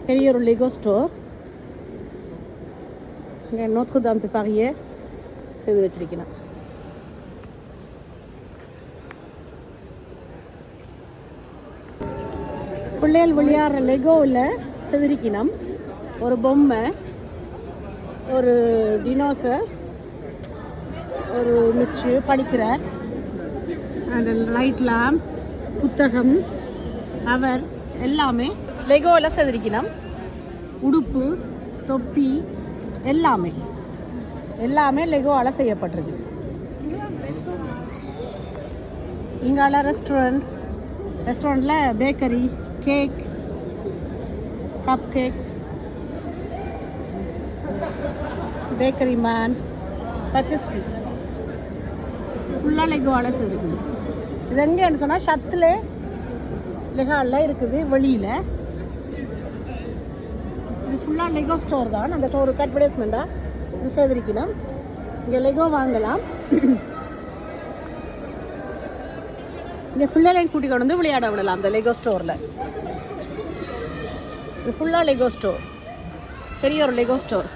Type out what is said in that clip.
பெரிய ஒரு Lego store. நோத்ரு தாம் தி பாரியே செய்து வச்சிருக்கணும். பிள்ளைகள் விளையாடுற லெகோவில் செதுரிக்கணும். ஒரு பொம்மை, ஒரு டினோசர், ஒரு மிஸ்ட்ரி படிக்கிறார், அந்த லைட் லேம்ப், புத்தகம், அவர் எல்லாமே லெகோவில் செதுரிக்கணும். உடுப்பு, தொப்பி எல்லாமே எல்லாமே லெகோவால் செய்யப்பட்டிருக்கு. இங்கால ரெஸ்டாரண்ட்டில் bakery, cake, cup cakes, bakery man, பத்திஸ்கி ஃபுல்லாக லெகோவால் செய்திருக்குது. இது எங்கேன்னு சொன்னால் ஷத்தில் லெகாலில் இருக்குது வெளியில். இது ஃபுல்லாக லெகோ ஸ்டோர் தான். அந்த ஸ்டோருக்கு அட்வர்டைஸ்மெண்ட்டாக இது செய்திருக்கணும். இங்கே லெகோ வாங்கலாம். இங்கே பிள்ளைகளையும் கூட்டி கொண்டு வந்து விளையாட விடலாம் அந்த லெகோ ஸ்டோரில். இது ஃபுல்லாக லெகோ ஸ்டோர், பெரிய ஒரு லெகோ ஸ்டோர்.